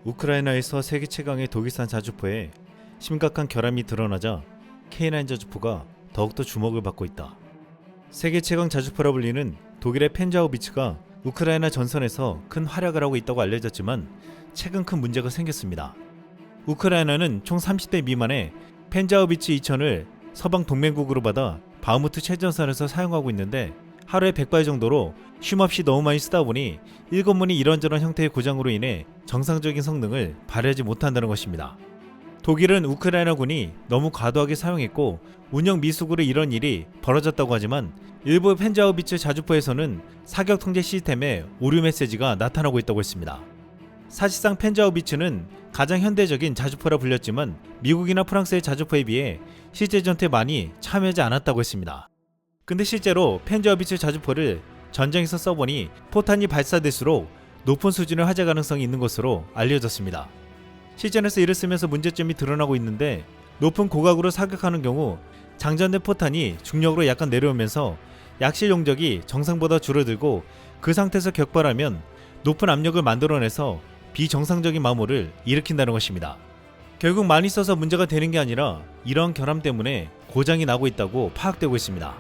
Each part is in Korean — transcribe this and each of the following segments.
우크라이나에서 세계 최강의 독일산 자주포에 심각한 결함이 드러나자 K9 자주포가 더욱더 주목을 받고 있다. 세계 최강 자주포라 불리는 독일의 펜자우비츠가 우크라이나 전선에서 큰 활약을 하고 있다고 알려졌지만 최근 큰 문제가 생겼습니다. 우크라이나는 총 30대 미만의 펜자우비츠 2000을 서방 동맹국으로 받아 바흐무트 최전선에서 사용하고 있는데 하루에 100발 정도로 쉼없이 너무 많이 쓰다 보니 일곱문이 이런저런 형태의 고장으로 인해 정상적인 성능을 발휘하지 못한다는 것입니다. 독일은 우크라이나군이 너무 과도하게 사용했고 운영 미숙으로 이런 일이 벌어졌다고 하지만 일부 펜자우비츠 자주포에서는 사격 통제 시스템에 오류 메시지가 나타나고 있다고 했습니다. 사실상 펜자우비츠는 가장 현대적인 자주포라 불렸지만 미국이나 프랑스의 자주포에 비해 실제 전투에 많이 참여하지 않았다고 했습니다. 근데 실제로 펜자우비츠 자주포를 전쟁에서 써보니 포탄이 발사될수록 높은 수준의 화재 가능성이 있는 것으로 알려졌습니다. 실전에서 이를 쓰면서 문제점이 드러나고 있는데 높은 고각으로 사격하는 경우 장전된 포탄이 중력으로 약간 내려오면서 약실 용적이 정상보다 줄어들고 그 상태에서 격발하면 높은 압력을 만들어내서 비정상적인 마모를 일으킨다는 것입니다. 결국 많이 써서 문제가 되는 게 아니라 이러한 결함 때문에 고장이 나고 있다고 파악되고 있습니다.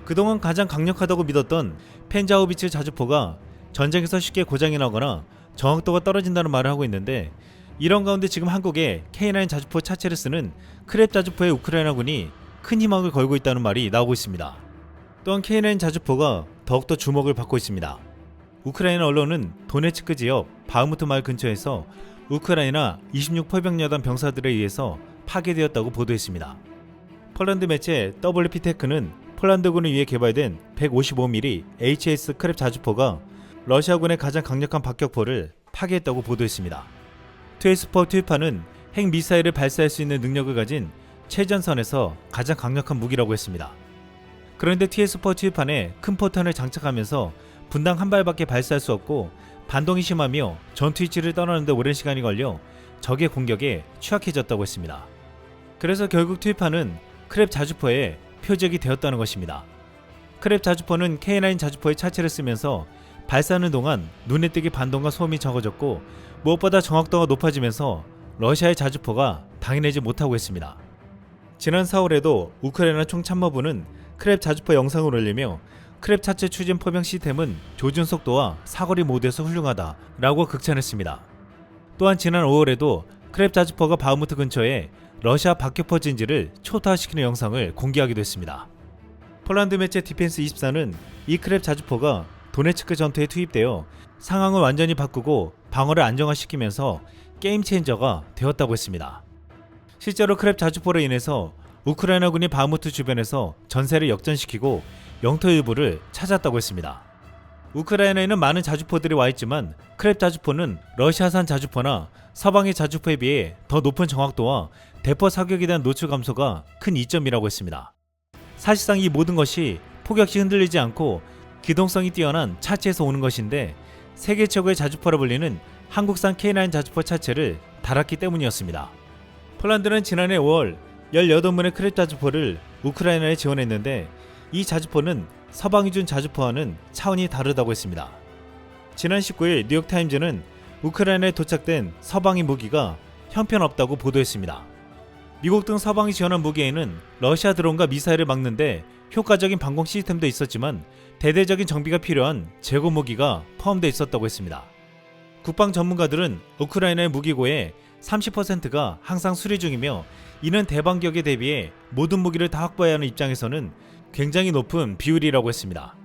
그동안 가장 강력하다고 믿었던 펜자우비츠 자주포가 전쟁에서 쉽게 고장이 나거나 정확도가 떨어진다는 말을 하고 있는데 이런 가운데 지금 한국에 K9 자주포 차체를 쓰는 크랩 자주포의 우크라이나군이 큰 희망을 걸고 있다는 말이 나오고 있습니다. 또한 K9 자주포가 더욱더 주목을 받고 있습니다. 우크라이나 언론은 도네츠크 지역 바흐무트 마을 근처에서 우크라이나 26포병여단 병사들에 의해서 파괴되었다고 보도했습니다. 폴란드 매체 WP테크는 폴란드군을 위해 개발된 155mm HS 크랩 자주포가 러시아군의 가장 강력한 박격포를 파괴했다고 보도했습니다. TS4 투입하는 핵미사일을 발사할 수 있는 능력을 가진 최전선에서 가장 강력한 무기라고 했습니다. 그런데 TS4 투입판에 큰 포탄을 장착하면서 분당 한 발밖에 발사할 수 없고 반동이 심하며 전투 위치를 떠나는데 오랜 시간이 걸려 적의 공격에 취약해졌다고 했습니다. 그래서 결국 투입판은 크랩 자주포에 표적이 되었다는 것입니다. 크랩 자주포는 K9 자주포의 차체를 쓰면서 발사하는 동안 눈에 띄게 반동과 소음이 적어졌고 무엇보다 정확도가 높아지면서 러시아의 자주포가 당해내지 못하고 있습니다. 지난 4월에도 우크라이나 총참모부는 크랩 자주포 영상을 올리며 크랩 차체 추진 포병 시스템은 조준 속도와 사거리 모두에서 훌륭하다 라고 극찬했습니다. 또한 지난 5월에도 크랩 자주포가 바흐무트 근처에 러시아 박격포 진지를 초토화시키는 영상을 공개하기도 했습니다. 폴란드 매체 디펜스24는 이 크랩 자주포가 도네츠크 전투에 투입되어 상황을 완전히 바꾸고 방어를 안정화시키면서 게임 체인저가 되었다고 했습니다. 실제로 크랩 자주포로 인해서 우크라이나군이 바흐무트 주변에서 전세를 역전시키고 영토 일부를 찾았다고 했습니다. 우크라이나에는 많은 자주포들이 와있지만 크랩 자주포는 러시아산 자주포나 서방의 자주포에 비해 더 높은 정확도와 대포 사격에 대한 노출 감소가 큰 이점이라고 했습니다. 사실상 이 모든 것이 폭격시 흔들리지 않고 기동성이 뛰어난 차체에서 오는 것인데 세계 최고의 자주포라 불리는 한국산 K9 자주포 차체를 달았기 때문이었습니다. 폴란드는 지난해 5월 18문의 크랩 자주포를 우크라이나에 지원했는데 이 자주포는 서방이 준 자주포와는 차원이 다르다고 했습니다. 지난 19일 뉴욕타임즈는 우크라이나에 도착된 서방의 무기가 형편없다고 보도했습니다. 미국 등 서방이 지원한 무기에는 러시아 드론과 미사일을 막는데 효과적인 방공 시스템도 있었지만 대대적인 정비가 필요한 제고 무기가 포함되어 있었다고 했습니다. 국방 전문가들은 우크라이나의 무기고의 30%가 항상 수리 중이며 이는 대반격에 대비해 모든 무기를 다 확보해야 하는 입장에서는 굉장히 높은 비율이라고 했습니다.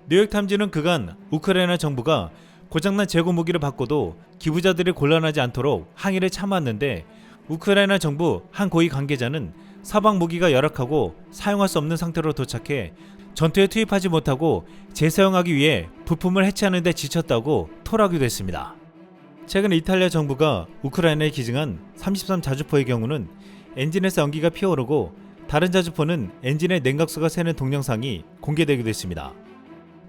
뉴욕타임즈는 그간 우크라이나 정부가 고장난 재고 무기를 바꿔도 기부자들이 곤란하지 않도록 항의를 참았는데 우크라이나 정부 한 고위 관계자는 서방 무기가 열악하고 사용할 수 없는 상태로 도착해 전투에 투입하지 못하고 재사용하기 위해 부품을 해체하는 데 지쳤다고 토로하기도 했습니다. 최근 이탈리아 정부가 우크라이나에 기증한 33 자주포의 경우는 엔진에서 연기가 피어오르고 다른 자주포는 엔진의 냉각수가 새는 동영상이 공개되기도 했습니다.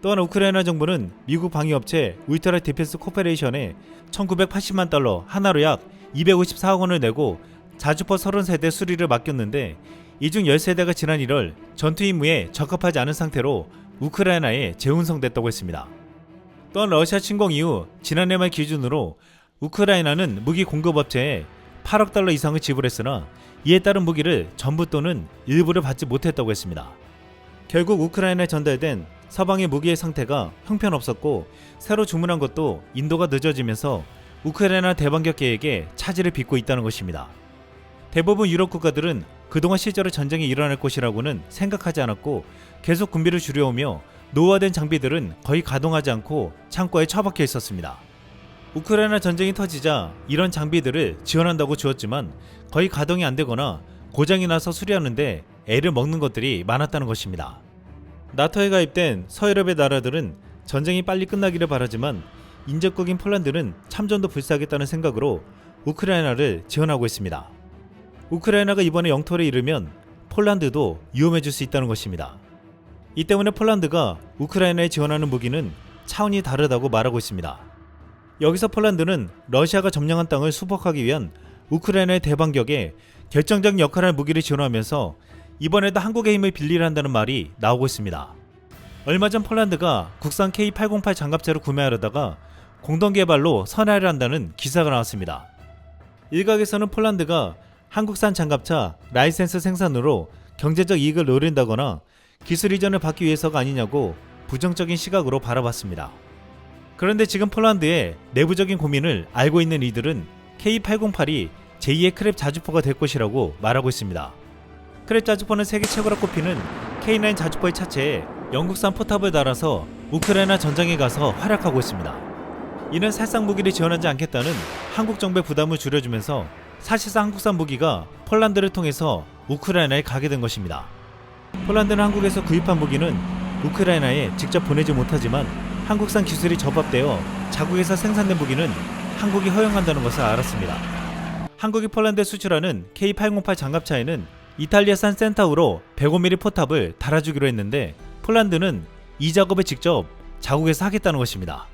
또한 우크라이나 정부는 미국 방위업체 울트라 디펜스 코퍼레이션에 1980만 달러 하나로 약 254억 원을 내고 자주포 30세대 수리를 맡겼는데 이 중 10세대가 지난 1월 전투 임무에 적합하지 않은 상태로 우크라이나에 재운송됐다고 했습니다. 또한 러시아 침공 이후 지난해 말 기준으로 우크라이나는 무기 공급업체에 8억 달러 이상을 지불했으나 이에 따른 무기를 전부 또는 일부를 받지 못했다고 했습니다. 결국 우크라이나에 전달된 서방의 무기의 상태가 형편없었고 새로 주문한 것도 인도가 늦어지면서 우크라이나 대반격 계획에 차질을 빚고 있다는 것입니다. 대부분 유럽 국가들은 그동안 실제로 전쟁이 일어날 것이라고는 생각하지 않았고 계속 군비를 줄여오며 노후화된 장비들은 거의 가동하지 않고 창고에 처박혀 있었습니다. 우크라이나 전쟁이 터지자 이런 장비들을 지원한다고 주었지만 거의 가동이 안 되거나 고장이 나서 수리하는데 애를 먹는 것들이 많았다는 것입니다. 나토에 가입된 서유럽의 나라들은 전쟁이 빨리 끝나기를 바라지만 인접국인 폴란드는 참전도 불사하겠다는 생각으로 우크라이나를 지원하고 있습니다. 우크라이나가 이번에 영토를 잃으면 폴란드도 위험해질 수 있다는 것입니다. 이 때문에 폴란드가 우크라이나에 지원하는 무기는 차원이 다르다고 말하고 있습니다. 여기서 폴란드는 러시아가 점령한 땅을 수복하기 위한 우크라이나의 대반격에 결정적 역할을 할 무기를 지원하면서 이번에도 한국의 힘을 빌리려 한다는 말이 나오고 있습니다. 얼마 전 폴란드가 국산 K808 장갑차를 구매하려다가 공동개발로 선회를 한다는 기사가 나왔습니다. 일각에서는 폴란드가 한국산 장갑차 라이센스 생산으로 경제적 이익을 노린다거나 기술 이전을 받기 위해서가 아니냐고 부정적인 시각으로 바라봤습니다. 그런데 지금 폴란드의 내부적인 고민을 알고 있는 이들은 K808이 제2의 크랩 자주포가 될 것이라고 말하고 있습니다. 크랩 자주포는 세계 최고라 꼽히는 K9 자주포의 차체에 영국산 포탑을 달아서 우크라이나 전장에 가서 활약하고 있습니다. 이는 살상 무기를 지원하지 않겠다는 한국 정부의 부담을 줄여주면서 사실상 한국산 무기가 폴란드를 통해서 우크라이나에 가게 된 것입니다. 폴란드는 한국에서 구입한 무기는 우크라이나에 직접 보내지 못하지만 한국산 기술이 접합되어 자국에서 생산된 무기는 한국이 허용한다는 것을 알았습니다. 한국이 폴란드에 수출하는 K808 장갑차에는 이탈리아산 센타우로 105mm 포탑을 달아주기로 했는데 폴란드는 이 작업을 직접 자국에서 하겠다는 것입니다.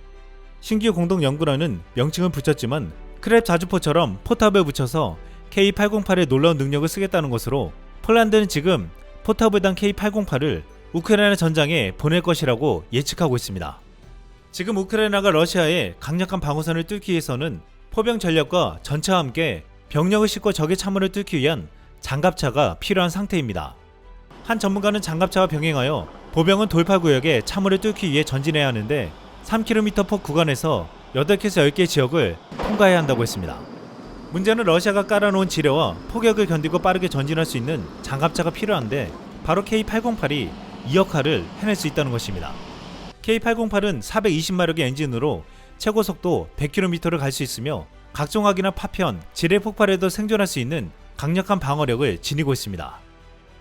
신규 공동연구라는 명칭을 붙였지만 크랩 자주포처럼 포탑을 붙여서 K808의 놀라운 능력을 쓰겠다는 것으로 폴란드는 지금 포탑을 단 K808을 우크라이나 전장에 보낼 것이라고 예측하고 있습니다. 지금 우크라이나가 러시아의 강력한 방어선을 뚫기 위해서는 포병 전력과 전차와 함께 병력을 싣고 적의 참호를 뚫기 위한 장갑차가 필요한 상태입니다. 한 전문가는 장갑차와 병행하여 보병은 돌파구역에 참호를 뚫기 위해 전진해야 하는데 3km 폭 구간에서 8개에서 10개 지역을 통과해야 한다고 했습니다. 문제는 러시아가 깔아놓은 지뢰와 폭격을 견디고 빠르게 전진할 수 있는 장갑차가 필요한데 바로 K808이 이 역할을 해낼 수 있다는 것입니다. K808은 420마력의 엔진으로 최고 속도 100km를 갈 수 있으며 각종 화기나 파편, 지뢰 폭발에도 생존할 수 있는 강력한 방어력을 지니고 있습니다.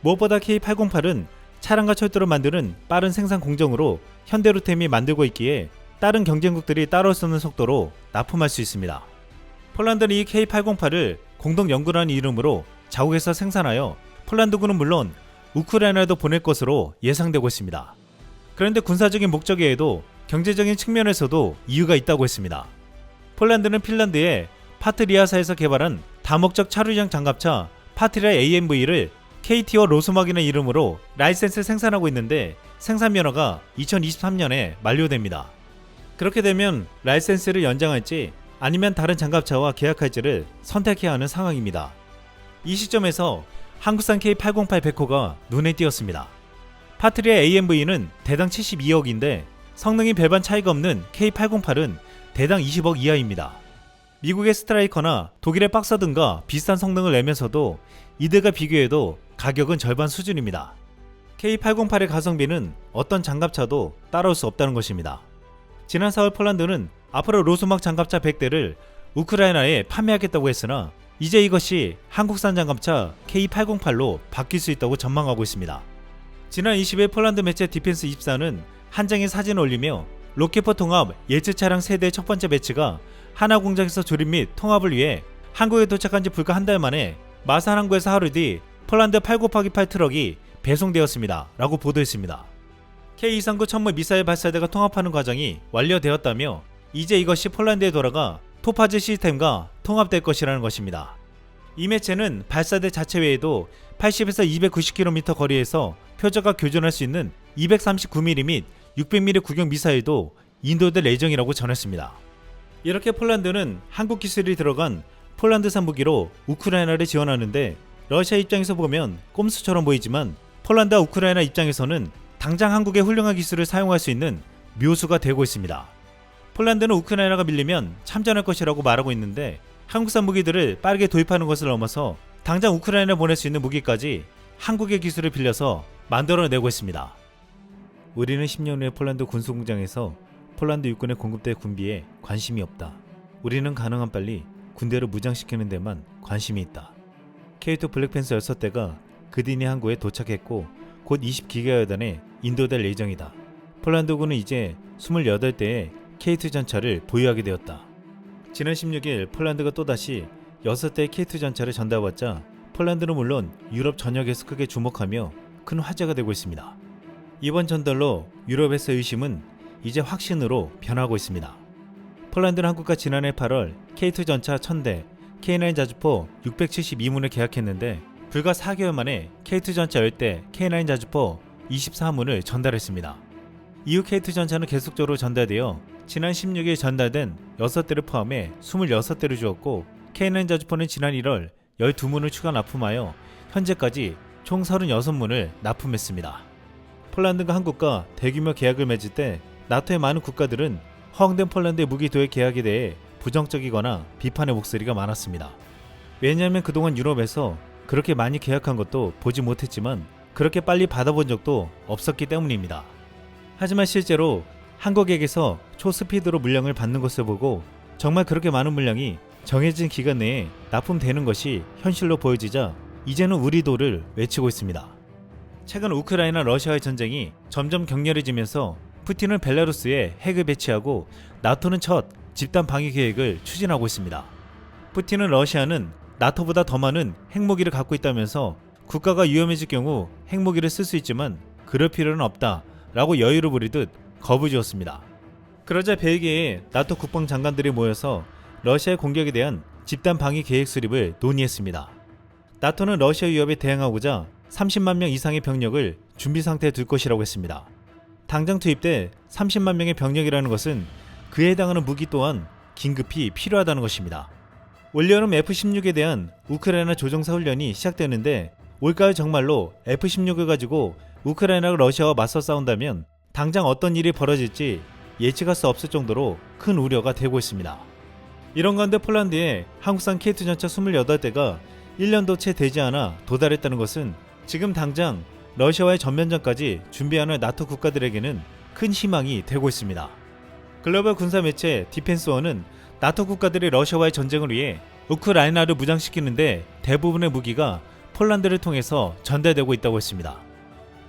무엇보다 K808은 차량과 철도를 만드는 빠른 생산 공정으로 현대로템이 만들고 있기에 다른 경쟁국들이 따라올 수 없는 속도로 납품할 수 있습니다. 폴란드는 이 K808을 공동연구라는 이름으로 자국에서 생산하여 폴란드군은 물론 우크라이나에도 보낼 것으로 예상되고 있습니다. 그런데 군사적인 목적 외에도 경제적인 측면에서도 이유가 있다고 했습니다. 폴란드는 핀란드의 파트리아사에서 개발한 다목적 차류형 장갑차 파트리아 AMV를 KT와 로스막이라는 이름으로 라이센스 생산하고 있는데 생산 면허가 2023년에 만료됩니다. 그렇게 되면 라이센스를 연장할지 아니면 다른 장갑차와 계약할지를 선택해야 하는 상황입니다. 이 시점에서 한국산 K808 베코가 눈에 띄었습니다. 파트리아 AMV는 대당 72억인데 성능이 별반 차이가 없는 K808은 대당 20억 이하입니다. 미국의 스트라이커나 독일의 박서 등과 비슷한 성능을 내면서도 이들과 비교해도 가격은 절반 수준입니다. K808의 가성비는 어떤 장갑차도 따라올 수 없다는 것입니다. 지난 4월 폴란드는 앞으로 로스막 장갑차 100대를 우크라이나에 판매하겠다고 했으나 이제 이것이 한국산 장갑차 K808로 바뀔 수 있다고 전망하고 있습니다. 지난 20일 폴란드 매체 디펜스24는 한 장의 사진을 올리며 로켓포 통합 예측 차량 세대의 첫 번째 배치가 하나 공장에서 조립 및 통합을 위해 한국에 도착한 지 불과 한 달 만에 마산 항구에서 하루 뒤 폴란드 8곱하기8 트럭이 배송되었습니다. 라고 보도했습니다. K239 천무 미사일 발사대가 통합하는 과정이 완료되었다며 이제 이것이 폴란드에 돌아가 토파즈 시스템과 통합될 것이라는 것입니다. 이 매체는 발사대 자체 외에도 80에서 290km 거리에서 표적과 교전할 수 있는 239mm 및 600mm 구경 미사일도 인도될 예정이라고 전했습니다. 이렇게 폴란드는 한국 기술이 들어간 폴란드산 무기로 우크라이나를 지원하는데, 러시아 입장에서 보면 꼼수처럼 보이지만 폴란드와 우크라이나 입장에서는 당장 한국의 훌륭한 기술을 사용할 수 있는 묘수가 되고 있습니다. 폴란드는 우크라이나가 밀리면 참전할 것이라고 말하고 있는데, 한국산 무기들을 빠르게 도입하는 것을 넘어서 당장 우크라이나에 보낼 수 있는 무기까지 한국의 기술을 빌려서 만들어내고 있습니다. 우리는 10년 후에 폴란드 군수공장에서 폴란드 육군의 공급될 군비에 관심이 없다. 우리는 가능한 빨리 군대를 무장시키는 데만 관심이 있다. K2 블랙팬서 6대가 그디니 항구에 도착했고 곧 20기가여단에 인도될 예정이다. 폴란드군은 이제 28대의 K2 전차를 보유하게 되었다. 지난 16일 폴란드가 또다시 6대의 K2 전차를 전달받자 폴란드는 물론 유럽 전역에서 크게 주목하며 큰 화제가 되고 있습니다. 이번 전달로 유럽에서의 의심은 이제 확신으로 변하고 있습니다. 폴란드는 한국과 지난해 8월 K2 전차 1000대, K9 자주포 672문을 계약했는데 불과 4개월 만에 K2 전차 10대, K9 자주포 24문을 전달했습니다. 이후 K2 전차는 계속적으로 전달되어 지난 16일 전달된 6대를 포함해 26대를 주었고, K9 자주포는 지난 1월 12문을 추가 납품하여 현재까지 총 36문을 납품했습니다. 폴란드가 한국과 대규모 계약을 맺을 때 나토의 많은 국가들은 허황된 폴란드의 무기 도입 계약에 대해 부정적이거나 비판의 목소리가 많았습니다. 왜냐하면 그동안 유럽에서 그렇게 많이 계약한 것도 보지 못했지만 그렇게 빨리 받아본 적도 없었기 때문입니다. 하지만 실제로 한국에게서 초스피드로 물량을 받는 것을 보고 정말 그렇게 많은 물량이 정해진 기간 내에 납품되는 것이 현실로 보여지자 이제는 우리도를 외치고 있습니다. 최근 우크라이나 러시아의 전쟁이 점점 격렬해지면서 푸틴은 벨라루스에 핵을 배치하고 나토는 첫 집단 방위 계획을 추진하고 있습니다. 푸틴은 러시아는 나토보다 더 많은 핵무기를 갖고 있다면서 국가가 위험해질 경우 핵무기를 쓸 수 있지만 그럴 필요는 없다 라고 여유를 부리듯 겁을 주었습니다. 그러자 벨기에의 나토 국방장관들이 모여서 러시아의 공격에 대한 집단 방위 계획 수립을 논의했습니다. 나토는 러시아 위협에 대응하고자 30만 명 이상의 병력을 준비 상태에 둘 것이라고 했습니다. 당장 투입될 30만 명의 병력이라는 것은 그에 해당하는 무기 또한 긴급히 필요하다는 것입니다. 올여름 F-16에 대한 우크라이나 조종사 훈련이 시작되는데, 올가을 정말로 F-16을 가지고 우크라이나가 러시아와 맞서 싸운다면 당장 어떤 일이 벌어질지 예측할 수 없을 정도로 큰 우려가 되고 있습니다. 이런 가운데 폴란드에 한국산 K2 전차 28대가 1년도 채 되지 않아 도달했다는 것은 지금 당장 러시아와의 전면전까지 준비하는 나토 국가들에게는 큰 희망이 되고 있습니다. 글로벌 군사 매체 디펜스원은 나토 국가들이 러시아와의 전쟁을 위해 우크라이나를 무장시키는데 대부분의 무기가 폴란드를 통해서 전달되고 있다고 했습니다.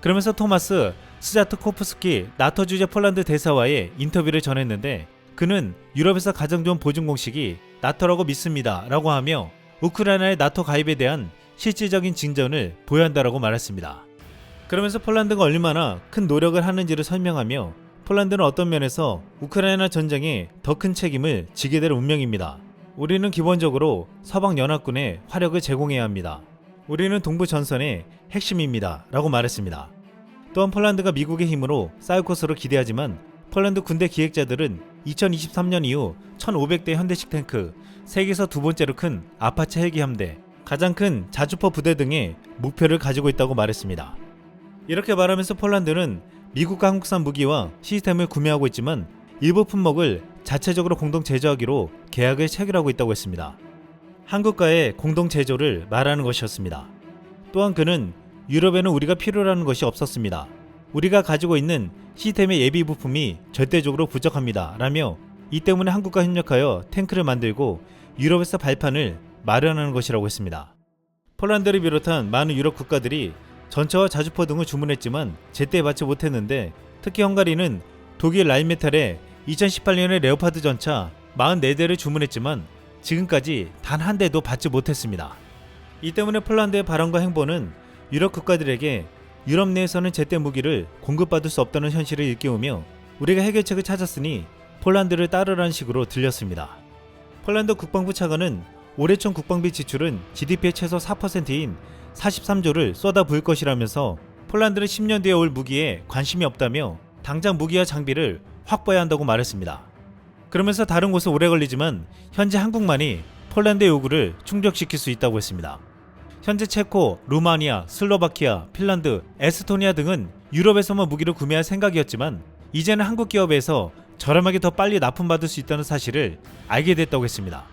그러면서 토마스 스자트코프스키 나토 주재 폴란드 대사와의 인터뷰를 전했는데, 그는 유럽에서 가장 좋은 보증 공식이 나토라고 믿습니다 라고 하며 우크라이나의 나토 가입에 대한 실질적인 진전을 보여한다라고 말했습니다. 그러면서 폴란드가 얼마나 큰 노력을 하는지를 설명하며 폴란드는 어떤 면에서 우크라이나 전쟁에 더 큰 책임을 지게 될 운명입니다. 우리는 기본적으로 서방연합군에 화력을 제공해야 합니다. 우리는 동부 전선의 핵심입니다 라고 말했습니다. 또한 폴란드가 미국의 힘으로 싸울 것으로 기대하지만 폴란드 군대 기획자들은 2023년 이후 1500대 현대식 탱크, 세계에서 두 번째로 큰 아파체 헬기 함대, 가장 큰 자주포 부대 등의 목표를 가지고 있다고 말했습니다. 이렇게 말하면서 폴란드는 미국과 한국산 무기와 시스템을 구매하고 있지만 일부 품목을 자체적으로 공동 제조하기로 계약을 체결하고 있다고 했습니다. 한국과의 공동 제조를 말하는 것이었습니다. 또한 그는 유럽에는 우리가 필요로 것이 없었습니다. 우리가 가지고 있는 시스템의 예비 부품이 절대적으로 부족합니다 라며 이 때문에 한국과 협력하여 탱크를 만들고 유럽에서 발판을 마련하는 것이라고 했습니다. 폴란드를 비롯한 많은 유럽 국가들이 전차와 자주포 등을 주문했지만 제때 받지 못했는데, 특히 헝가리는 독일 라인메탈의 2018년에 레오파드 전차 44대를 주문했지만 지금까지 단 한 대도 받지 못했습니다. 이 때문에 폴란드의 발언과 행보는 유럽 국가들에게 유럽 내에서는 제때 무기를 공급받을 수 없다는 현실을 일깨우며 우리가 해결책을 찾았으니 폴란드를 따르라는 식으로 들렸습니다. 폴란드 국방부 차관은 올해 총 국방비 지출은 GDP의 최소 4%인 43조를 쏟아부을 것이라면서 폴란드는 10년 뒤에 올 무기에 관심이 없다며 당장 무기와 장비를 확보해야 한다고 말했습니다. 그러면서 다른 곳은 오래 걸리지만 현재 한국만이 폴란드의 요구를 충족시킬 수 있다고 했습니다. 현재 체코, 루마니아, 슬로바키아, 핀란드, 에스토니아 등은 유럽에서만 무기를 구매할 생각이었지만 이제는 한국 기업에서 저렴하게 더 빨리 납품받을 수 있다는 사실을 알게 됐다고 했습니다.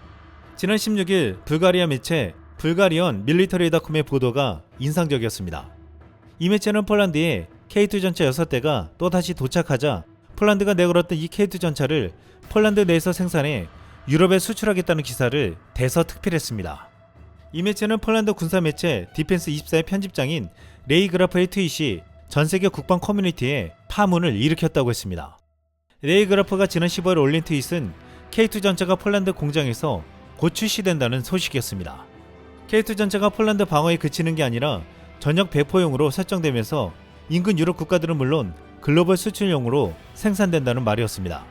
지난 16일 불가리아 매체 불가리언 밀리터리닷컴의 보도가 인상적이었습니다. 이 매체는 폴란드에 K2 전차 6대가 또다시 도착하자 폴란드가 내걸었던 이 K2 전차를 폴란드 내에서 생산해 유럽에 수출하겠다는 기사를 대서특필했습니다. 이 매체는 폴란드 군사 매체 디펜스24의 편집장인 레이 그라프의 트윗이 전세계 국방 커뮤니티에 파문을 일으켰다고 했습니다. 레이 그라프가 지난 15일 올린 트윗은 K2 전차가 폴란드 공장에서 곧 출시된다는 소식이었습니다. K2 전차가 폴란드 방어에 그치는 게 아니라 전역 배포용으로 설정되면서 인근 유럽 국가들은 물론 글로벌 수출용으로 생산된다는 말이었습니다.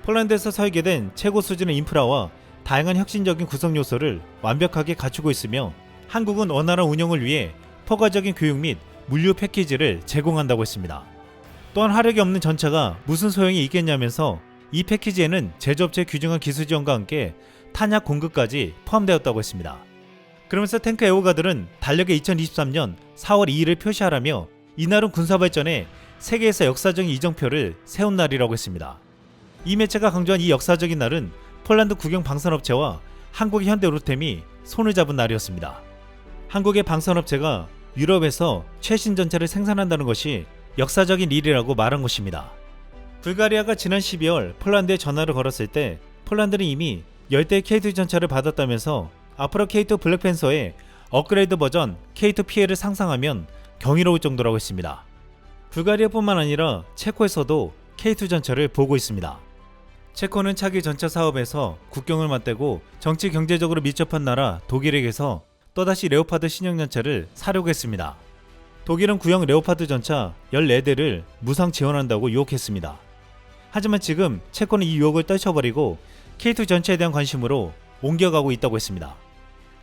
폴란드에서 설계된 최고 수준의 인프라와 다양한 혁신적인 구성 요소를 완벽하게 갖추고 있으며 한국은 원활한 운영을 위해 포괄적인 교육 및 물류 패키지를 제공한다고 했습니다. 또한 화력이 없는 전차가 무슨 소용이 있겠냐면서 이 패키지에는 제조업체의 규정한 기술 지원과 함께 탄약 공급까지 포함되었다고 했습니다. 그러면서 탱크 애호가들은 달력에 2023년 4월 2일을 표시하라며 이날은 군사발전에 세계에서 역사적인 이정표를 세운 날이라고 했습니다. 이 매체가 강조한 이 역사적인 날은 폴란드 국영 방산업체와 한국의 현대로템이 손을 잡은 날이었습니다. 한국의 방산업체가 유럽에서 최신 전차를 생산한다는 것이 역사적인 일이라고 말한 것입니다. 불가리아가 지난 12월 폴란드에 전화를 걸었을 때 폴란드는 이미 10대의 K2 전차를 받았다면서 앞으로 K2 블랙팬서의 업그레이드 버전 K2 PL을 상상하면 경이로울 정도라고 했습니다. 불가리아뿐만 아니라 체코에서도 K2 전차를 보고 있습니다. 체코는 차기 전차 사업에서 국경을 맞대고 정치 경제적으로 밀접한 나라 독일에게서 또다시 레오파드 신형 전차를 사려고 했습니다. 독일은 구형 레오파드 전차 14대를 무상 지원한다고 유혹했습니다. 하지만 지금 체코는 이 유혹을 떨쳐버리고 K2 전차에 대한 관심으로 옮겨가고 있다고 했습니다.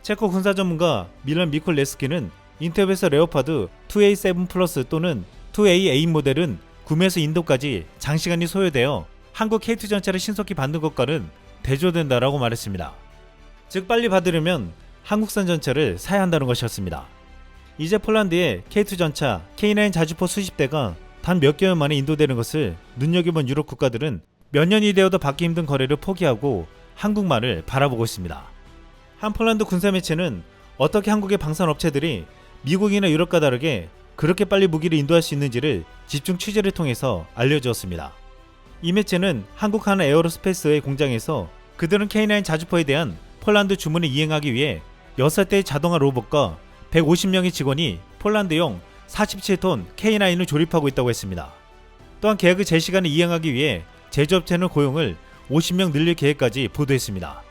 체코 군사 전문가 밀란 미콜레스키는 인터뷰에서 레오파드 2A7 플러스 또는 2A8 모델은 구매에서 인도까지 장시간이 소요되어 한국 K2 전차를 신속히 받는 것과는 대조된다라고 말했습니다. 즉 빨리 받으려면 한국산 전차를 사야 한다는 것이었습니다. 이제 폴란드의 K2 전차 K9 자주포 수십 대가 단 몇 개월 만에 인도되는 것을 눈여겨본 유럽 국가들은 몇 년이 되어도 받기 힘든 거래를 포기하고 한국만을 바라보고 있습니다. 한 폴란드 군사 매체는 어떻게 한국의 방산업체들이 미국이나 유럽과 다르게 그렇게 빨리 무기를 인도할 수 있는지를 집중 취재를 통해서 알려주었습니다. 이 매체는 한국 하나 에어로스페이스의 공장에서 그들은 K9 자주포에 대한 폴란드 주문을 이행하기 위해 6대의 자동화 로봇과 150명의 직원이 폴란드용 47톤 K9을 조립하고 있다고 했습니다. 또한 계약의 제시간을 이행하기 위해 제조업체는 고용을 50명 늘릴 계획까지 보도했습니다.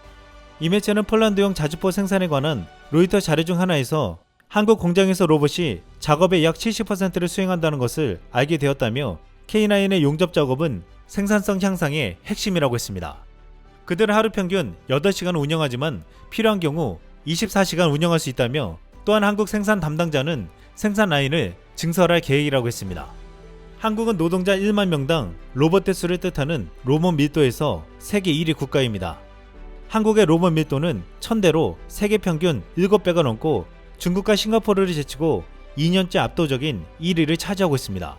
이 매체는 폴란드용 자주포 생산에 관한 로이터 자료 중 하나에서 한국 공장에서 로봇이 작업의 약 70%를 수행한다는 것을 알게 되었다며 K9의 용접 작업은 생산성 향상의 핵심이라고 했습니다. 그들은 하루 평균 8시간 운영하지만 필요한 경우 24시간 운영할 수 있다며 또한 한국 생산 담당자는 생산 라인을 증설할 계획이라고 했습니다. 한국은 노동자 1만 명당 로봇 대수를 뜻하는 로봇 밀도에서 세계 1위 국가입니다. 한국의 로봇 밀도는 1000대로 세계 평균 7배가 넘고 중국과 싱가포르를 제치고 2년째 압도적인 1위를 차지하고 있습니다.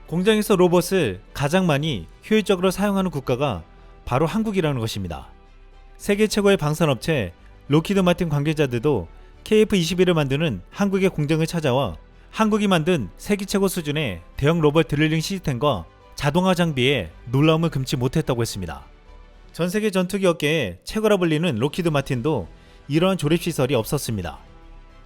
공장에서 로봇을 가장 많이 효율적으로 사용하는 국가가 바로 한국이라는 것입니다. 세계 최고의 방산업체 록히드 마틴 관계자들도 KF-21을 만드는 한국의 공장을 찾아와 한국이 만든 세계 최고 수준의 대형 로봇 드릴링 시스템과 자동화 장비에 놀라움을 금치 못했다고 했습니다. 전 세계 전투기 업계의 최고라 불리는 록히드 마틴도 이러한 조립시설이 없었습니다.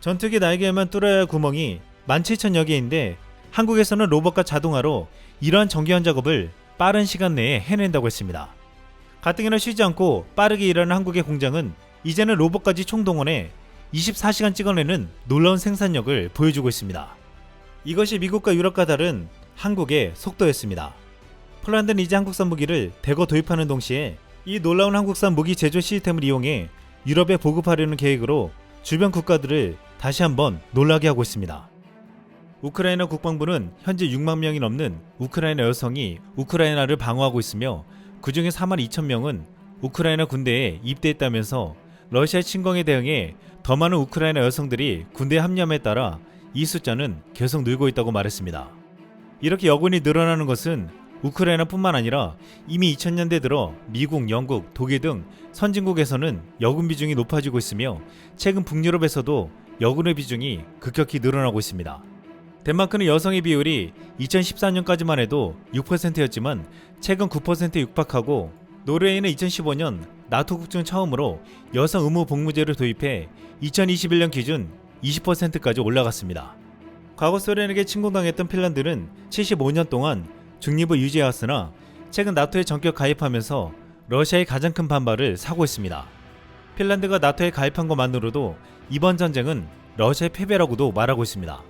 전투기 날개에만 뚫어야 할 구멍이 17,000여 개인데 한국에서는 로봇과 자동화로 이러한 정교한 작업을 빠른 시간 내에 해낸다고 했습니다. 가뜩이나 쉬지 않고 빠르게 일하는 한국의 공장은 이제는 로봇까지 총동원해 24시간 찍어내는 놀라운 생산력을 보여주고 있습니다. 이것이 미국과 유럽과 다른 한국의 속도였습니다. 폴란드는 이제 한국산 무기를 대거 도입하는 동시에 이 놀라운 한국산 무기 제조 시스템을 이용해 유럽에 보급하려는 계획으로 주변 국가들을 다시 한번 놀라게 하고 있습니다. 우크라이나 국방부는 현재 6만 명이 넘는 우크라이나 여성이 우크라이나를 방어하고 있으며 그중에 4만 2천 명은 우크라이나 군대에 입대했다면서 러시아 침공에 대응해 더 많은 우크라이나 여성들이 군대에 합류함에 따라 이 숫자는 계속 늘고 있다고 말했습니다. 이렇게 여군이 늘어나는 것은 우크라이나뿐만 아니라 이미 2000년대 들어 미국, 영국, 독일 등 선진국에서는 여군 비중이 높아지고 있으며 최근 북유럽에서도 여군의 비중이 급격히 늘어나고 있습니다. 덴마크는 여성의 비율이 2014년까지만 해도 6%였지만 최근 9%에 육박하고, 노르웨이는 2015년 나토국 중 처음으로 여성 의무 복무제를 도입해 2021년 기준 20%까지 올라갔습니다. 과거 소련에게 침공당했던 핀란드는 75년 동안 중립을 유지해왔으나 최근 나토에 전격 가입하면서 러시아의 가장 큰 반발을 사고 있습니다. 핀란드가 나토에 가입한 것만으로도 이번 전쟁은 러시아의 패배라고도 말하고 있습니다.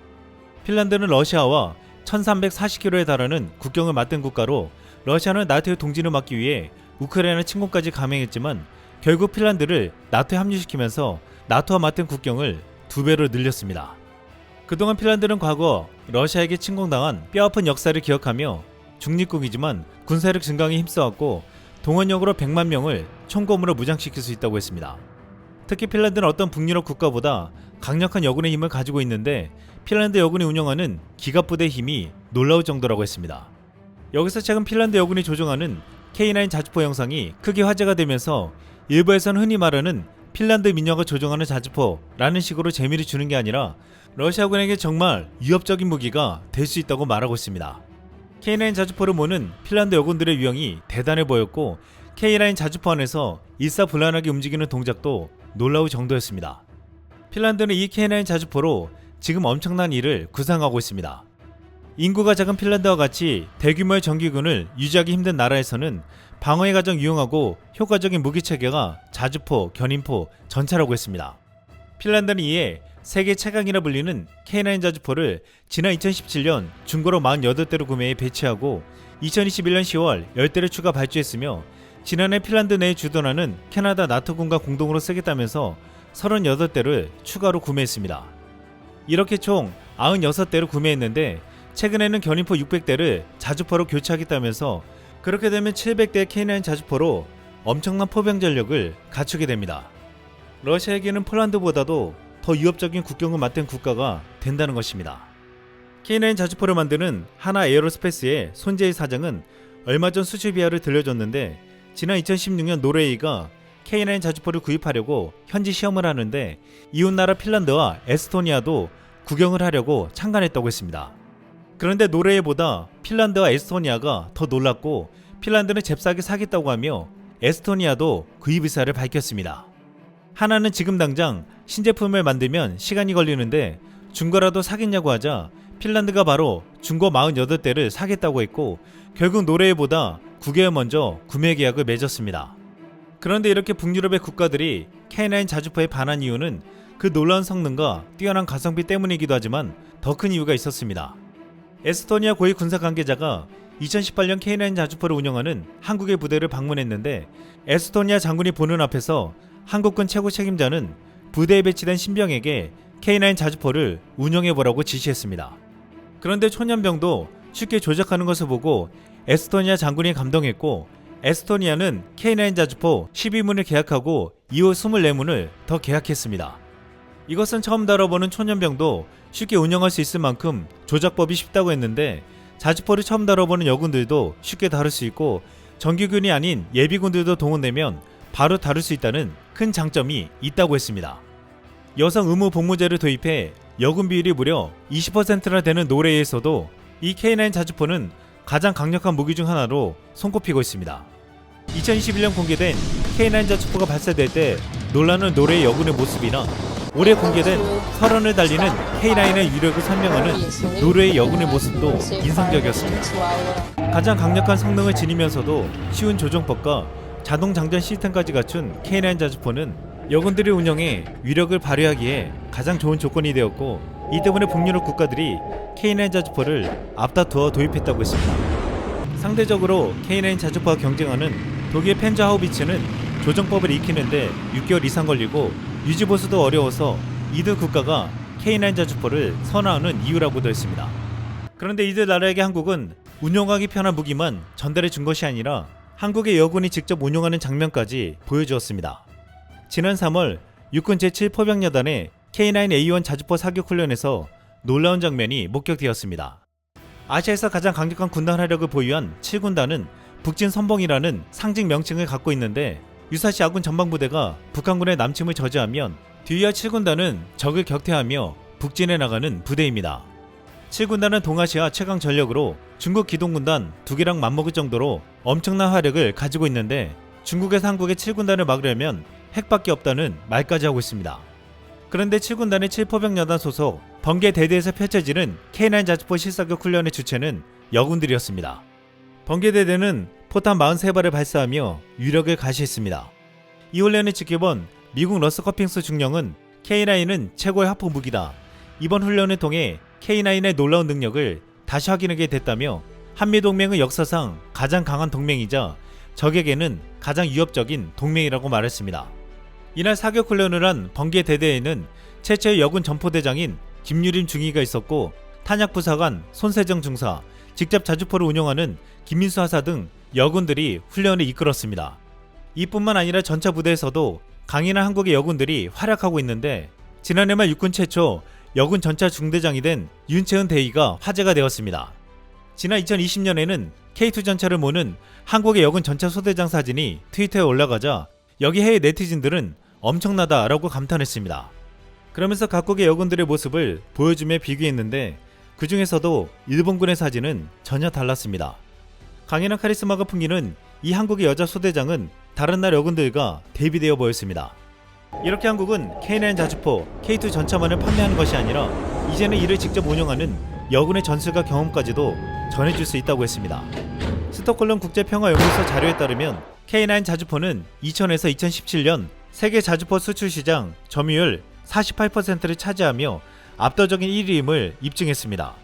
핀란드는 러시아와 1340km에 달하는 국경을 맞댄 국가로 러시아는 나토의 동진을 막기 위해 우크라이나 침공까지 감행했지만 결국 핀란드를 나토에 합류시키면서 나토와 맞댄 국경을 2배로 늘렸습니다. 그동안 핀란드는 과거 러시아에게 침공당한 뼈아픈 역사를 기억하며 중립국이지만 군사력 증강에 힘써왔고 동원력으로 100만 명을 총검으로 무장시킬 수 있다고 했습니다. 특히 핀란드는 어떤 북유럽 국가보다 강력한 여군의 힘을 가지고 있는데 핀란드 여군이 운영하는 기갑부대의 힘이 놀라울 정도라고 했습니다. 여기서 최근 핀란드 여군이 조종하는 K9 자주포 영상이 크게 화제가 되면서 일부에서는 흔히 말하는 핀란드 민영가 조종하는 자주포라는 식으로 재미를 주는 게 아니라 러시아군에게 정말 위협적인 무기가 될 수 있다고 말하고 있습니다. K9 자주포를 모는 핀란드 여군들의 유형이 대단해 보였고 K9 자주포 안에서 일사불란하게 움직이는 동작도 놀라울 정도였습니다. 핀란드는 이 K9 자주포로 지금 엄청난 일을 구상하고 있습니다. 인구가 작은 핀란드와 같이 대규모의 정규군을 유지하기 힘든 나라에서는 방어에 가장 유용하고 효과적인 무기체계가 자주포, 견인포, 전차라고 했습니다. 핀란드는 이에 세계 최강이라 불리는 K9 자주포를 지난 2017년 중고로 48대로 구매해 배치하고 2021년 10월 10대를 추가 발주했으며 지난해 핀란드 내에 주둔하는 캐나다 나토군과 공동으로 쓰겠다면서 38대를 추가로 구매했습니다. 이렇게 총 96대를 구매했는데 최근에는 견인포 600대를 자주포로 교체하겠다면서 그렇게 되면 700대의 K9 자주포로 엄청난 포병 전력을 갖추게 됩니다. 러시아에게는 폴란드보다도 더 위협적인 국경을 맞댄 국가가 된다는 것입니다. K9 자주포를 만드는 하나 에어로스페이스의 손재희 사장은 얼마 전 수출 비하를 들려줬는데 지난 2016년 노르웨이가 K9 자주포를 구입하려고 현지 시험을 하는데 이웃나라 핀란드와 에스토니아도 구경을 하려고 참관했다고 했습니다. 그런데 노르웨이보다 핀란드와 에스토니아가 더 놀랐고 핀란드는 잽싸게 사겠다고 하며 에스토니아도 구입 의사를 밝혔습니다. 하나는 지금 당장 신제품을 만들면 시간이 걸리는데 중고라도 사겠냐고 하자 핀란드가 바로 중고 48대를 사겠다고 했고 결국 노르웨이보다 9개월 먼저 구매 계약을 맺었습니다. 그런데 이렇게 북유럽의 국가들이 K9 자주포에 반한 이유는 그 놀라운 성능과 뛰어난 가성비 때문이기도 하지만 더 큰 이유가 있었습니다. 에스토니아 고위 군사 관계자가 2018년 K9 자주포를 운영하는 한국의 부대를 방문했는데 에스토니아 장군이 보는 앞에서 한국군 최고 책임자는 부대에 배치된 신병에게 K9 자주포를 운영해보라고 지시했습니다. 그런데 초년병도 쉽게 조작하는 것을 보고 에스토니아 장군이 감동했고 에스토니아는 K9 자주포 12문을 계약하고 이후 24문을 더 계약했습니다. 이것은 처음 다뤄보는 초년병도 쉽게 운영할 수 있을 만큼 조작법이 쉽다고 했는데 자주포를 처음 다뤄보는 여군들도 쉽게 다룰 수 있고 정규군이 아닌 예비군들도 동원되면 바로 다룰 수 있다는 큰 장점이 있다고 했습니다. 여성 의무 복무제를 도입해 여군 비율이 무려 20%나 되는 노르웨이에서도 이 K9 자주포는 가장 강력한 무기 중 하나로 손꼽히고 있습니다. 2021년 공개된 K9 자주포가 발사될 때 놀라는 노르웨이 여군의 모습이나 올해 공개된 설원을 달리는 K9의 위력을 설명하는 노르웨이 여군의 모습도 인상적이었습니다. 가장 강력한 성능을 지니면서도 쉬운 조종법과 자동 장전 시스템까지 갖춘 K9 자주포는 여군들이 운영에 위력을 발휘하기에 가장 좋은 조건이 되었고 이 때문에 북유럽 국가들이 K9 자주포를 앞다투어 도입했다고 했습니다. 상대적으로 K9 자주포와 경쟁하는 독일 펜저하우비츠는 조정법을 익히는데 6개월 이상 걸리고 유지보수도 어려워서 이들 국가가 K9 자주포를 선호하는 이유라고도 했습니다. 그런데 이들 나라에게 한국은 운용하기 편한 무기만 전달해 준 것이 아니라 한국의 여군이 직접 운용하는 장면까지 보여주었습니다. 지난 3월 육군 제7포병여단의 K9A1 자주포 사격훈련에서 놀라운 장면이 목격되었습니다. 아시아에서 가장 강력한 군단 화력을 보유한 7군단은 북진 선봉이라는 상징 명칭을 갖고 있는데, 유사시 아군 전방부대가 북한군의 남침을 저지하면 뒤이어 7군단은 적을 격퇴하며 북진해 나가는 부대입니다. 7군단은 동아시아 최강 전력으로 중국 기동군단 2개랑 맞먹을 정도로 엄청난 화력을 가지고 있는데, 중국에서 한국의 7군단을 막으려면 핵밖에 없다는 말까지 하고 있습니다. 그런데 7군단의 7포병여단 소속 번개 대대에서 펼쳐지는 K9 자주포 실사격 훈련의 주체는 여군들이었습니다. 번개 대대는 포탄 43발을 발사하며 유력을 가시했습니다. 이 훈련을 지켜본 미국 러스 커핑스 중령은 K9은 최고의 화포 무기다. 이번 훈련을 통해 K9의 놀라운 능력을 다시 확인하게 됐다며 한미동맹은 역사상 가장 강한 동맹이자 적에게는 가장 위협적인 동맹이라고 말했습니다. 이날 사격 훈련을 한 번개 대대에는 최초의 여군 전포대장인 김유림 중위가 있었고, 탄약부사관 손세정 중사, 직접 자주포를 운영하는 김민수 하사 등 여군들이 훈련을 이끌었습니다. 이뿐만 아니라 전차 부대에서도 강인한 한국의 여군들이 활약하고 있는데, 지난해 말 육군 최초 여군 전차 중대장이 된 윤채은 대위가 화제가 되었습니다. 지난 2020년에는 K2 전차를 모는 한국의 여군 전차 소대장 사진이 트위터에 올라가자 여기 해외 네티즌들은 엄청나다라고 감탄했습니다. 그러면서 각국의 여군들의 모습을 보여주며 비교했는데, 그 중에서도 일본군의 사진은 전혀 달랐습니다. 강인한 카리스마가 풍기는 이 한국의 여자 소대장은 다른 나라 여군들과 대비되어 보였습니다. 이렇게 한국은 K9 자주포, K2 전차만을 판매하는 것이 아니라 이제는 이를 직접 운영하는 여군의 전술과 경험까지도 전해줄 수 있다고 했습니다. 스톡홀름 국제평화연구소 자료에 따르면 K9 자주포는 2000에서 2017년 세계 자주포 수출 시장 점유율 48%를 차지하며 압도적인 1위임을 입증했습니다.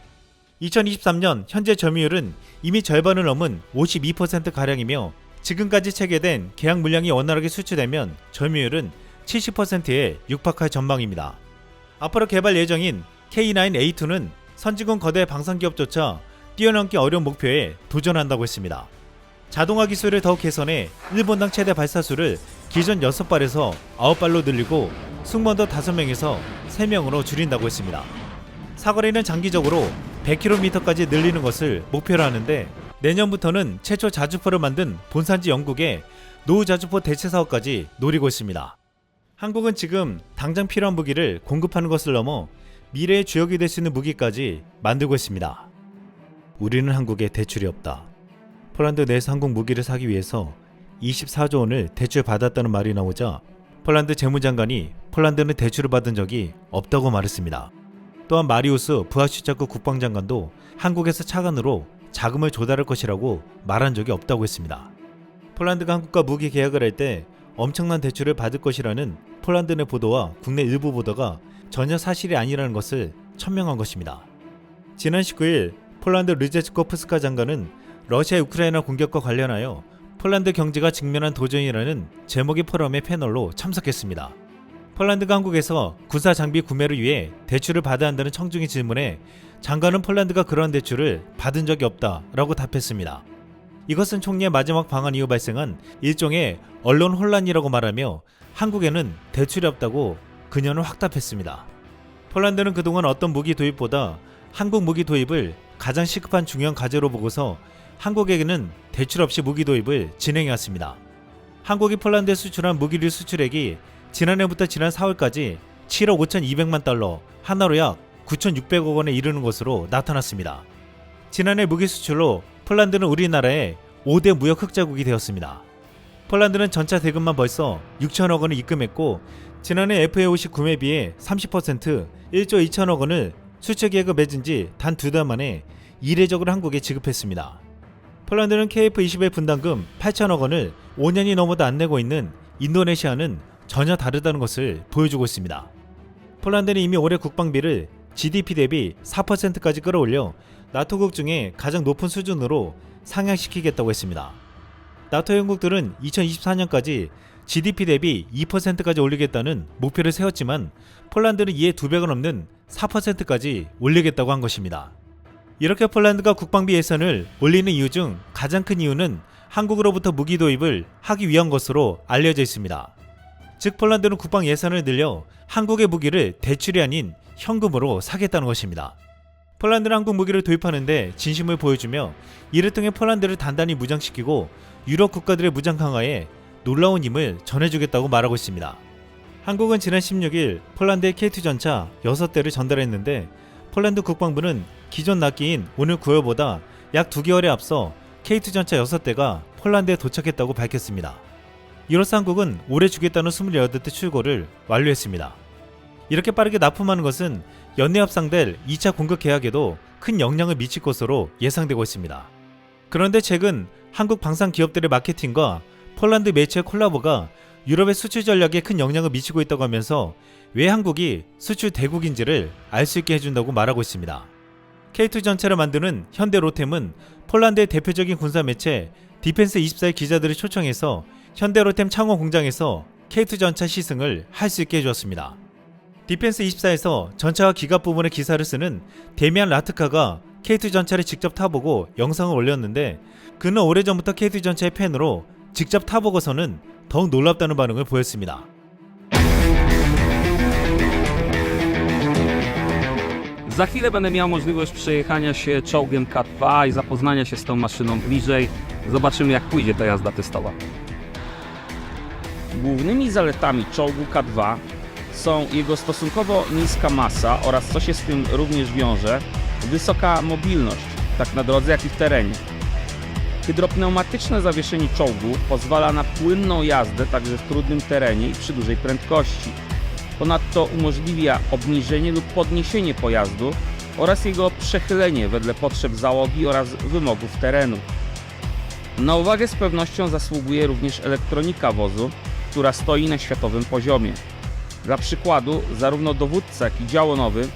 2023년 현재 점유율은 이미 절반을 넘은 52%가량이며, 지금까지 체결된 계약 물량이 원활하게 수출되면 점유율은 70%에 육박할 전망입니다. 앞으로 개발 예정인 K9A2는 선진국 거대 방산기업조차 뛰어넘기 어려운 목표에 도전한다고 했습니다. 자동화 기술을 더욱 개선해 일본당 최대 발사수를 기존 6발에서 9발로 늘리고 승무원도 5명에서 3명으로 줄인다고 했습니다. 사거리는 장기적으로 100km까지 늘리는 것을 목표로 하는데, 내년부터는 최초 자주포를 만든 본산지 영국에 노후 자주포 대체 사업까지 노리고 있습니다. 한국은 지금 당장 필요한 무기를 공급하는 것을 넘어 미래의 주역이 될 수 있는 무기까지 만들고 있습니다. 우리는 한국에 대출이 없다. 폴란드 내에서 한국 무기를 사기 위해서 24조 원을 대출받았다는 말이 나오자 폴란드 재무장관이 폴란드는 대출을 받은 적이 없다고 말했습니다. 또한 마리우스 부하슈차크 국방장관도 한국에서 차관으로 자금을 조달할 것이라고 말한 적이 없다고 했습니다. 폴란드가 한국과 무기 계약을 할 때 엄청난 대출을 받을 것이라는 폴란드 내 보도와 국내 일부 보도가 전혀 사실이 아니라는 것을 천명한 것입니다. 지난 19일 폴란드 르제츠코프스카 장관은 러시아 우크라이나 공격과 관련하여 폴란드 경제가 직면한 도전이라는 제목의 포럼의 패널로 참석했습니다. 폴란드가 한국에서 군사 장비 구매를 위해 대출을 받아야 한다는 청중의 질문에 장관은 폴란드가 그러한 대출을 받은 적이 없다라고 답했습니다. 이것은 총리의 마지막 방한 이후 발생한 일종의 언론 혼란이라고 말하며 한국에는 대출이 없다고 그녀는 확답했습니다. 폴란드는 그동안 어떤 무기 도입보다 한국 무기 도입을 가장 시급한 중요한 과제로 보고서 한국에게는 대출 없이 무기 도입을 진행해왔습니다. 한국이 폴란드에 수출한 무기류 수출액이 지난해부터 지난 4월까지 7억 5,200만 달러, 하나로 약 9,600억 원에 이르는 것으로 나타났습니다. 지난해 무기 수출로 폴란드는 우리나라의 5대 무역 흑자국이 되었습니다. 폴란드는 전차 대금만 벌써 6천억 원을 입금했고, 지난해 FA50 구매비의 30% 1조 2천억 원을 수출 계획을 맺은 지 단 2달 만에 이례적으로 한국에 지급했습니다. 폴란드는 KF-21 분담금 8천억 원을 5년이 넘어도 안 내고 있는 인도네시아는 전혀 다르다는 것을 보여주고 있습니다. 폴란드는 이미 올해 국방비를 GDP 대비 4%까지 끌어올려 나토국 중에 가장 높은 수준으로 상향시키겠다고 했습니다. 나토 회원국들은 2024년까지 GDP 대비 2%까지 올리겠다는 목표를 세웠지만 폴란드는 이에 2배가 넘는 4%까지 올리겠다고 한 것입니다. 이렇게 폴란드가 국방비 예산을 올리는 이유 중 가장 큰 이유는 한국으로부터 무기 도입을 하기 위한 것으로 알려져 있습니다. 즉 폴란드는 국방 예산을 늘려 한국의 무기를 대출이 아닌 현금으로 사겠다는 것입니다. 폴란드는 한국 무기를 도입하는데 진심을 보여주며 이를 통해 폴란드를 단단히 무장시키고 유럽 국가들의 무장 강화에 놀라운 힘을 전해주겠다고 말하고 있습니다. 한국은 지난 16일 폴란드에 K2 전차 6대를 전달했는데 폴란드 국방부는 기존 납기인 오늘 9월보다 약 2개월에 앞서 K2 전차 6대가 폴란드에 도착했다고 밝혔습니다. 이로써 한국은 올해 주겠다는 28대 출고를 완료했습니다. 이렇게 빠르게 납품하는 것은 연내 협상될 2차 공급 계약에도 큰 영향을 미칠 것으로 예상되고 있습니다. 그런데 최근 한국 방산 기업들의 마케팅과 폴란드 매체의 콜라보가 유럽의 수출 전략에 큰 영향을 미치고 있다고 하면서 왜 한국이 수출 대국인지를 알 수 있게 해준다고 말하고 있습니다. K2 전차를 만드는 현대 로템은 폴란드의 대표적인 군사 매체 디펜스24의 기자들을 초청해서 현대 로템 창원 공장에서 K2 전차 시승을 할 수 있게 해주었습니다. 디펜스24에서 전차와 기갑 부분의 기사를 쓰는 데미안 라트카가 K2 전차를 직접 타보고 영상을 올렸는데 그는 오래전부터 K2 전차의 팬으로 직접 타보고서는 더욱 놀랍다는 반응을 보였습니다. Za chwilę będę miał możliwość przejechania się czołgiem K2 i zapoznania się z tą maszyną bliżej. Zobaczymy, jak pójdzie ta jazda testowa. Głównymi zaletami czołgu K2 są jego stosunkowo niska masa oraz, co się z tym również wiąże, wysoka mobilność, tak na drodze, jak i w terenie. Hydropneumatyczne zawieszenie czołgu pozwala na płynną jazdę także w trudnym terenie i przy dużej prędkości. Ponadto umożliwia obniżenie lub podniesienie pojazdu oraz jego przechylenie wedle potrzeb załogi oraz wymogów terenu. Na uwagę z pewnością zasługuje również elektronika wozu, która stoi na światowym poziomie. Dla przykładu, zarówno dowódca, jak i działonowy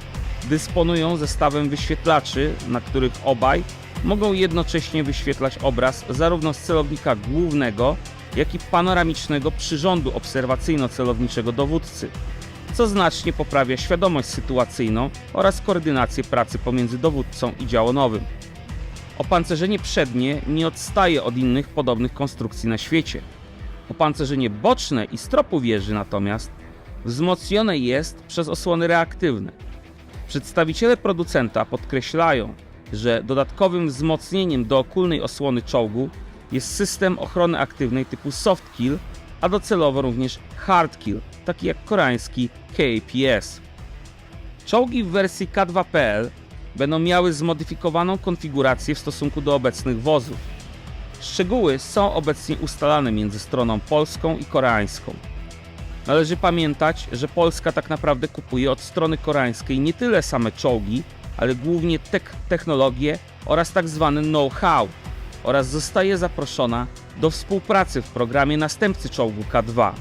dysponują zestawem wyświetlaczy, na których obaj mogą jednocześnie wyświetlać obraz zarówno z celownika głównego, jak i panoramicznego przyrządu obserwacyjno-celowniczego dowódcy, co znacznie poprawia świadomość sytuacyjną oraz koordynację pracy pomiędzy dowódcą i działonowym. Opancerzenie przednie nie odstaje od innych podobnych konstrukcji na świecie. Opancerzenie boczne i stropu wieży natomiast wzmocnione jest przez osłony reaktywne. Przedstawiciele producenta podkreślają, że dodatkowym wzmocnieniem dookólnej osłony czołgu jest system ochrony aktywnej typu soft kill, a docelowo również hard kill, taki jak koreański KPS. Czołgi w wersji K2PL będą miały zmodyfikowaną konfigurację w stosunku do obecnych wozów. Szczegóły są obecnie ustalane między stroną polską i koreańską. Należy pamiętać, że Polska tak naprawdę kupuje od strony koreańskiej nie tyle same czołgi, ale głównie technologię oraz tak zwany know-how oraz zostaje zaproszona do współpracy w programie następcy czołgu K2,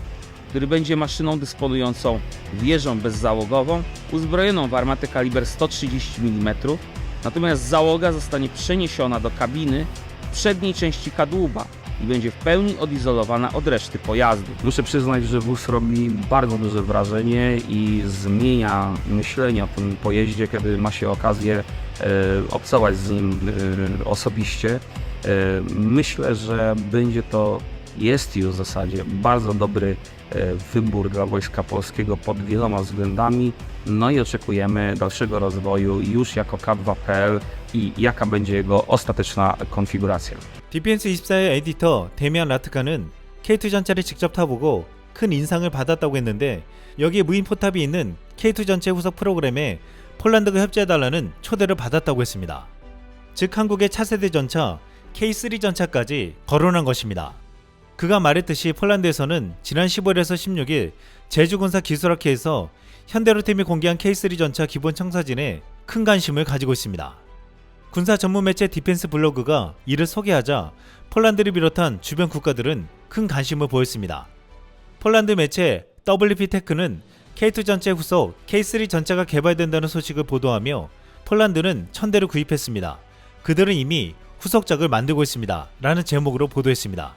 który będzie maszyną dysponującą wieżą bezzałogową uzbrojoną w armatę kaliber 130 mm, natomiast załoga zostanie przeniesiona do kabiny w przedniej części kadłuba i będzie w pełni odizolowana od reszty pojazdu. Muszę przyznać, że wóz robi bardzo duże wrażenie i zmienia myślenie o tym pojeździe, kiedy ma się okazję obcować z nim osobiście. Myślę, że jest już w zasadzie bardzo dobry wybór dla Wojska Polskiego pod wieloma względami, no i oczekujemy dalszego rozwoju już jako K2PL i jaka będzie jego ostateczna konfiguracja. 디펜스24의 에디터 데미안 라트카는 K2 전차를 직접 타보고 큰 인상을 받았다고 했는데 여기에 무인 포탑이 있는 K2 전체 후속 프로그램에 폴란드가 협조해달라는 초대를 받았다고 했습니다. 즉 한국의 차세대 전차 K3 전차까지 거론한 것입니다. 그가 말했듯이 폴란드에서는 지난 15일에서 16일 제주군사기술학회에서 현대로템이 공개한 K3 전차 기본 청사진에 큰 관심을 가지고 있습니다. 군사 전문 매체 디펜스 블로그가 이를 소개하자 폴란드를 비롯한 주변 국가들은 큰 관심을 보였습니다. 폴란드 매체 WP테크는 K2 전체 후속 K3 전차가 개발된다는 소식을 보도하며 폴란드는 1000대를 구입했습니다. 그들은 이미 후속작을 만들고 있습니다. 라는 제목으로 보도했습니다.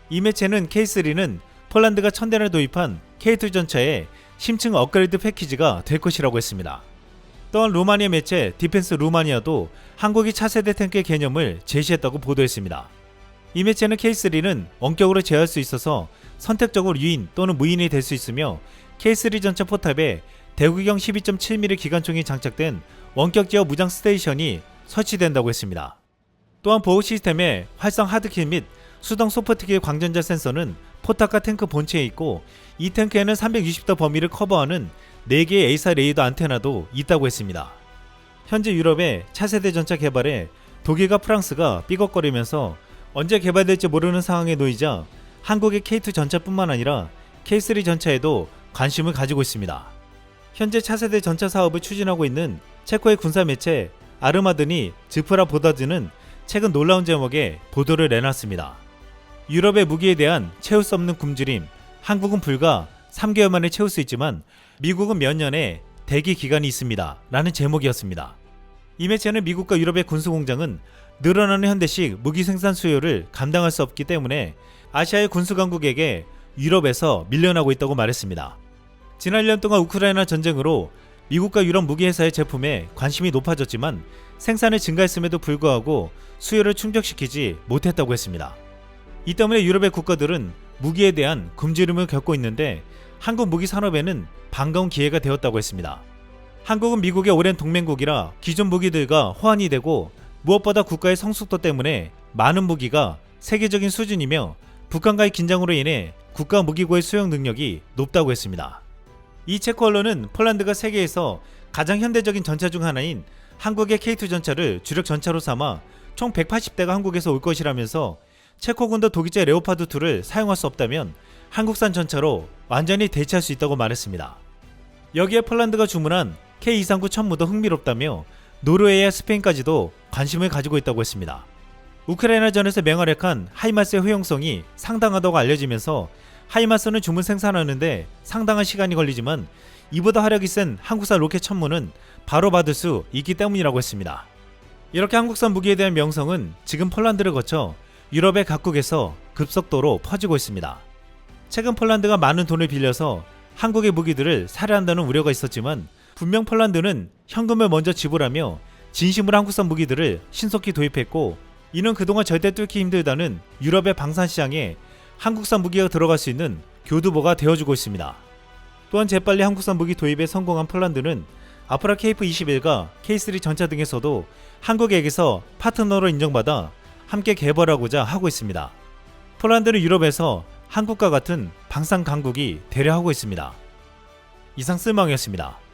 이 매체는 K3는 폴란드가 1000대를 도입한 K2 전차의 심층 업그레이드 패키지가 될 것이라고 했습니다. 또한 루마니아 매체 디펜스 루마니아도 한국이 차세대 탱크의 개념을 제시했다고 보도했습니다. 이 매체는 K3는 원격으로 제어할 수 있어서 선택적으로 유인 또는 무인이 될 수 있으며 K3 전차 포탑에 대구경 12.7mm 기관총이 장착된 원격 제어 무장 스테이션이 설치된다고 했습니다. 또한 보호 시스템에 활성 하드킬 및 수동 소프트킬 광전자 센서는 포탑과 탱크 본체에 있고 이 탱크에는 360도 범위를 커버하는 4개의 A사 레이더 안테나도 있다고 했습니다. 현재 유럽의 차세대 전차 개발에 독일과 프랑스가 삐걱거리면서 언제 개발될지 모르는 상황에 놓이자 한국의 K2 전차뿐만 아니라 K3 전차에도 관심을 가지고 있습니다. 현재 차세대 전차 사업을 추진하고 있는 체코의 군사 매체 아르마드니 즈프라 보다드는 최근 놀라운 제목의 보도를 내놨습니다. 유럽의 무기에 대한 채울 수 없는 굶주림, 한국은 불과 3개월 만에 채울 수 있지만 미국은 몇 년의 대기 기간이 있습니다. 라는 제목이었습니다. 이 매체는 미국과 유럽의 군수공장은 늘어나는 현대식 무기 생산 수요를 감당할 수 없기 때문에 아시아의 군수강국에게 유럽에서 밀려나고 있다고 말했습니다. 지난 1년 동안 우크라이나 전쟁으로 미국과 유럽 무기회사의 제품에 관심이 높아졌지만 생산이 증가했음에도 불구하고 수요를 충족시키지 못했다고 했습니다. 이 때문에 유럽의 국가들은 무기에 대한 굶주림을 겪고 있는데 한국 무기 산업에는 반가운 기회가 되었다고 했습니다. 한국은 미국의 오랜 동맹국이라 기존 무기들과 호환이 되고 무엇보다 국가의 성숙도 때문에 많은 무기가 세계적인 수준이며 북한과의 긴장으로 인해 국가 무기고의 수용 능력이 높다고 했습니다. 이 체코 언론은 폴란드가 세계에서 가장 현대적인 전차 중 하나인 한국의 K2 전차를 주력 전차로 삼아 총 180대가 한국에서 올 것이라면서 체코군도 독일제 레오파드 2를 사용할 수 없다면 한국산 전차로 완전히 대체할 수 있다고 말했습니다. 여기에 폴란드가 주문한 K239 천무도 흥미롭다며 노르웨이와 스페인까지도 관심을 가지고 있다고 했습니다. 우크라이나전에서 맹활약한 하이마스의 효용성이 상당하다고 알려지면서 하이마스는 주문 생산하는데 상당한 시간이 걸리지만 이보다 화력이 센 한국산 로켓 천무는 바로 받을 수 있기 때문이라고 했습니다. 이렇게 한국산 무기에 대한 명성은 지금 폴란드를 거쳐 유럽의 각국에서 급속도로 퍼지고 있습니다. 최근 폴란드가 많은 돈을 빌려서 한국의 무기들을 살해한다는 우려가 있었지만 분명 폴란드는 현금을 먼저 지불하며 진심으로 한국산 무기들을 신속히 도입했고 이는 그동안 절대 뚫기 힘들다는 유럽의 방산시장에 한국산 무기가 들어갈 수 있는 교두보가 되어주고 있습니다. 또한 재빨리 한국산 무기 도입에 성공한 폴란드는 앞으로 KF-21과 K3 전차 등에서도 한국에게서 파트너로 인정받아 함께 개발하고자 하고 있습니다. 폴란드는 유럽에서 한국과 같은 방산 강국이 되려 하고 있습니다. 이상 쓸망이었습니다.